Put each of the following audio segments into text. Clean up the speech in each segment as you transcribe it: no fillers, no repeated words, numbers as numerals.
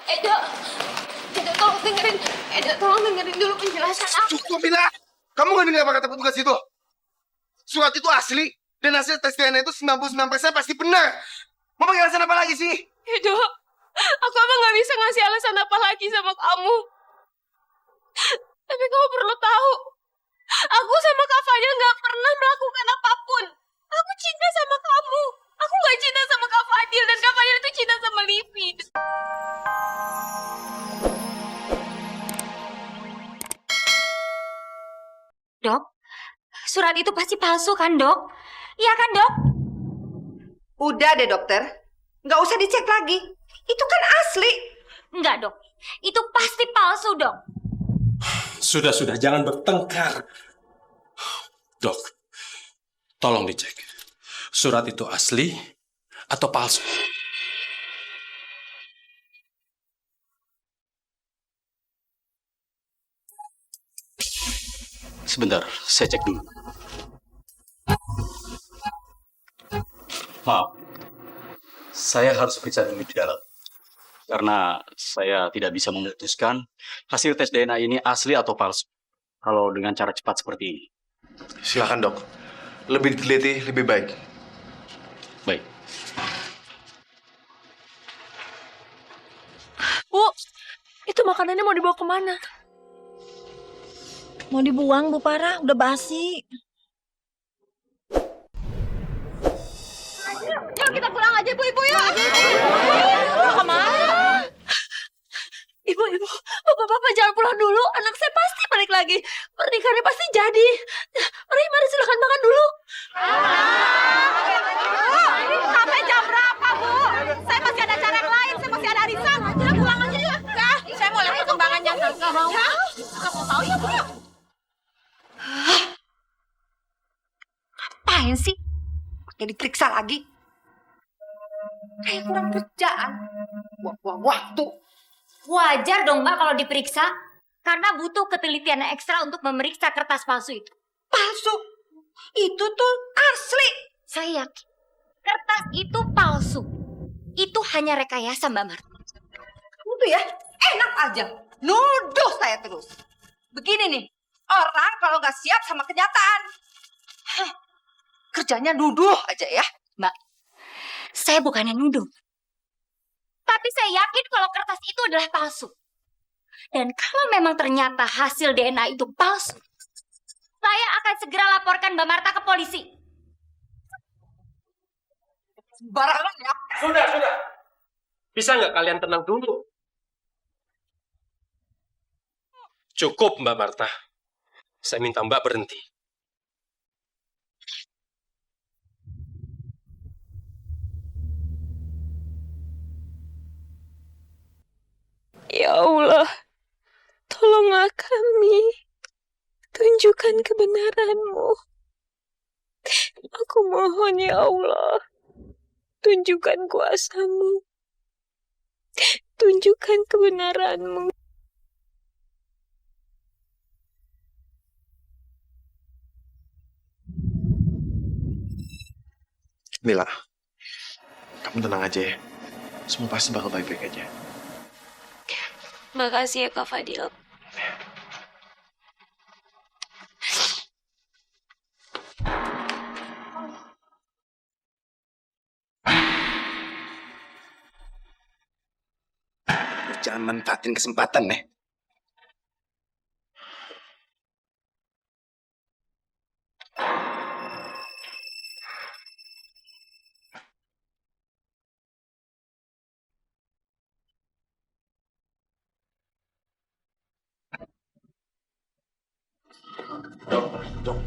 Edo, Edo tolong dengerin dulu penjelasan aku. Cukup, Mila. Kamu nggak dengar apa kata petugas itu? Surat itu asli, dan hasil tes DNA itu 99% pasti benar. Mau pakai alasan apa lagi sih? Edo, aku emang gak bisa ngasih alasan apa lagi sama kamu. Tapi kamu perlu tahu, aku sama Kak Fadil gak pernah melakukan apapun. Aku cinta sama kamu. Aku gak cinta sama Kak Fadil, dan Kak Fadil itu cinta sama Livi. Dok, surat itu pasti palsu kan, Dok? Iya kan, Dok? Udah deh dokter, nggak usah dicek lagi. Itu kan asli. Enggak, Dok. Itu pasti palsu, Dok. Sudah, jangan bertengkar. Dok, tolong dicek. Surat itu asli atau palsu? Sebentar, saya cek dulu. Maaf, saya harus periksa dulu di dalam. Karena saya tidak bisa memutuskan hasil tes DNA ini asli atau palsu. Kalau dengan cara cepat seperti ini. Silakan, Dok. Lebih diteliti, lebih baik. Baik. Bu, itu makanannya mau dibawa kemana? Mau dibuang, Bu Farah, udah basi. Yuk kita pulang aja, Bu, yuk. Mau kemana? Ibu, bapak jangan pulang dulu. Anak saya pasti balik lagi. Pernikahannya pasti jadi. Mari silakan makan dulu. Sampai jam berapa, Bu? Saya masih ada acara yang lain. Saya masih ada arisan. Kita pulang aja yuk. Enggak, saya mau lihat perkembangannya. Enggak mau. Enggak mau tahu ya, Bu. Ngapain sih? Pakai diperiksa lagi? Kayak kurang kerjaan. Buang-buang waktu. Wajar dong, Mbak, kalau diperiksa. Karena butuh ketelitian ekstra untuk memeriksa kertas palsu itu. Palsu. Itu tuh asli. Saya yakin kertas itu palsu. Itu hanya rekayasa, Mbak Marta. Kamu tuh ya enak aja. Nuduh saya terus. Begini nih. Orang kalau nggak siap sama kenyataan. Hah, kerjanya nuduh aja ya. Mbak, saya bukannya nuduh. Tapi saya yakin kalau kertas itu adalah palsu. Dan kalau memang ternyata hasil DNA itu palsu, saya akan segera laporkan Mbak Marta ke polisi. Sembarangan ya. Sudah. Bisa nggak kalian tenang dulu? Cukup, Mbak Marta. Saya minta Mbak berhenti. Ya Allah, tolonglah kami. Tunjukkan kebenaran-Mu. Aku mohon ya Allah. Tunjukkan kuasa-Mu. Tunjukkan kebenaran-Mu. Mila, kamu tenang aja ya. Semua pasti bakal baik-baik aja. Makasih ya Kak Fadil. Jangan manfaatin kesempatan, ya. Dok.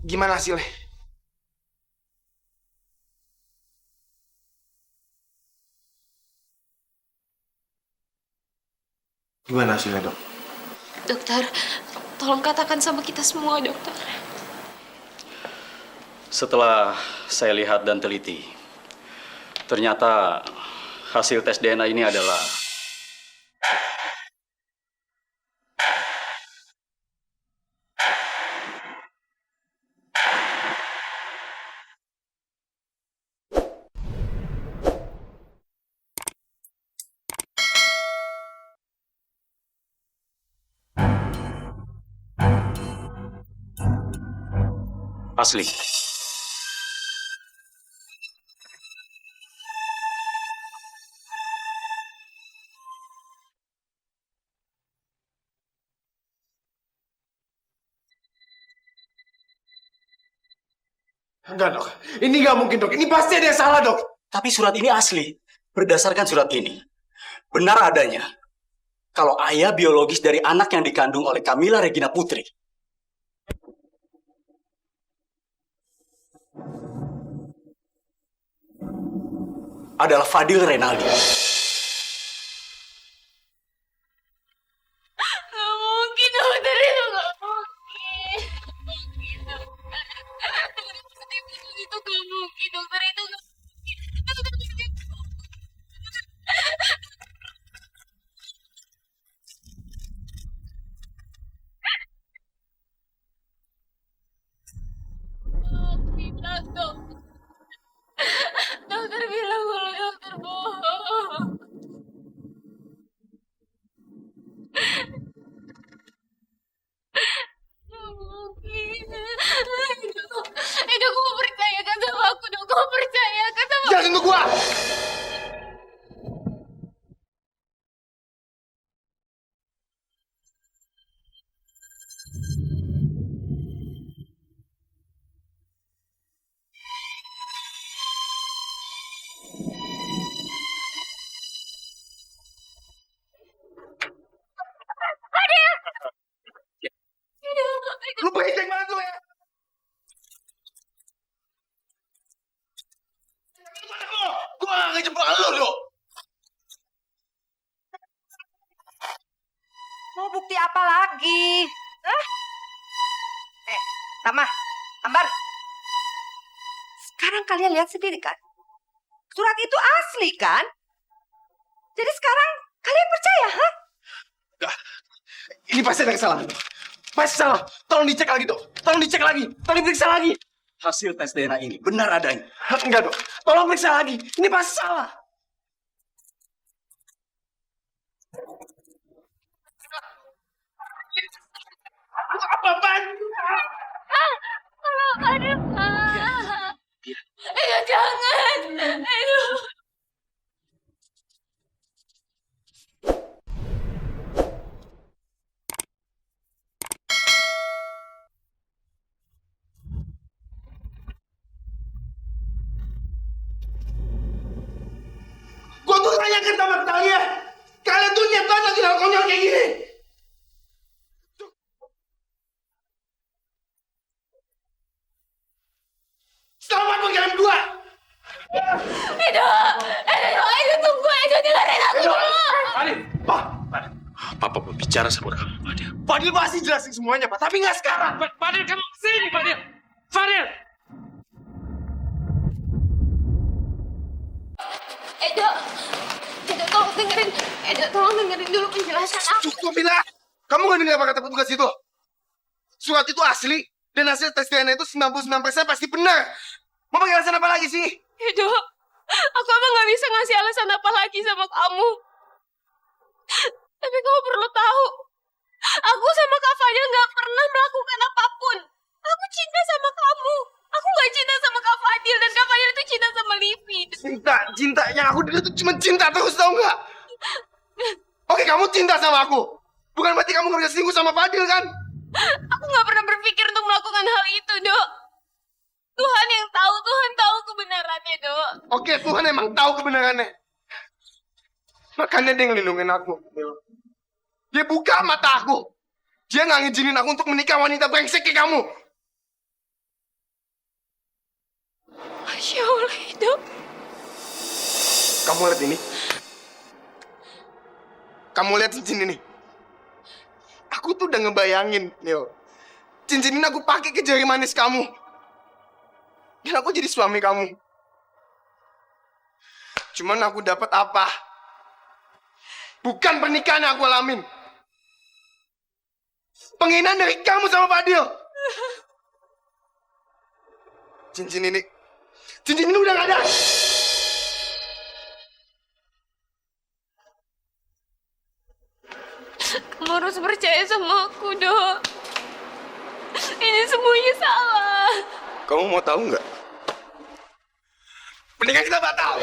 Gimana hasilnya? Gimana hasilnya, Dok? Dokter, tolong katakan sama kita semua, dokter. Setelah saya lihat dan teliti, ternyata hasil tes DNA ini adalah Asli. Enggak, Dok. Ini nggak mungkin, Dok. Ini pasti ada yang salah, Dok. Tapi surat ini asli. Berdasarkan surat ini, benar adanya kalau ayah biologis dari anak yang dikandung oleh Camilla Regina Putri adalah Fadil Renaldi. Gak mungkin, dokter. Itu gak mungkin. Itu gak mungkin, dokter. Itu gak mungkin. Tidak, dok. Dokter bilang kalau dokter bohong. Gak mungkin. Dok, kamu percayakan sama aku, dok. Kamu percayakan sama aku. Jangan sentuh gua! Lu berisik banget lu ya! Gua gak ngejebak lu, Dok! Mau bukti apa lagi? Hah? Tama, Ambar. Sekarang kalian lihat sendiri kan? Surat itu asli kan? Jadi sekarang kalian percaya, hah? Ini pasti ada kesalahan, Dok. Pasti salah. Tolong dicek lagi, Dok. Tolong dicek lagi. Tolong diperiksa lagi. Hasil tes DNA ini benar adanya. Enggak, Dok. Tolong periksa lagi. Ini pasti salah. Apa-apaan? Aduh, jangan. Aduh. Gua tuh tanyakan sama kalian. Kalian tuh niat banget lagi hal konyol kayak gini. Selamat buat kalian berdua. Edo, tunggu. Edo, dengerin aku dulu. Fadil, Pak. Papa mau bicara sama kamu, Fadil. Fadil pasti jelasin semuanya, Pak. Tapi nggak sekarang. Fadil, kamu kesini, Fadil. Fadil! Edo, tolong dengerin dulu penjelasan aku. Cukup, Mila. Kamu nggak dengar apa kata petugas itu? Surat itu asli. Dan hasil tes DNA itu 99% pasti benar. Mau pakai alasan apa lagi sih? Edo, aku emang gak bisa ngasih alasan apa lagi sama kamu. Tapi kamu perlu tahu, aku sama Kak Fadil gak pernah melakukan apapun. Aku cinta sama kamu. Aku gak cinta sama Kak Fadil, dan Kak Fadil itu cinta sama Livi. Cinta yang aku dulu tuh cuma cinta terus, tau nggak? Oke, kamu cinta sama aku. Bukan berarti kamu nggak bisa selingkuh sama Fadil, kan? Aku gak pernah berpikir untuk melakukan hal itu, Dok. Tuhan yang tahu, Tuhan tahu kebenarannya, Dok. Oke, Tuhan emang tahu kebenarannya. Makanya dia ngelindungin aku. Dia buka mata aku. Dia nggak ngizinin aku untuk menikah wanita brengsek kayak kamu. Masya Allah, Dok. Kamu lihat ini? Kamu lihat cincin ini? Aku tuh udah ngebayangin, Nil. Cincin ini aku pakai ke jari manis kamu. Dan aku jadi suami kamu. Cuman aku dapat apa? Bukan pernikahan yang aku alamin. Penghinaan dari kamu sama Fadil. Cincin ini udah gak ada. Kamu harus percaya sama aku, Dok. Ini semuanya salah. Kamu mau tahu nggak? Mendingan kita batal.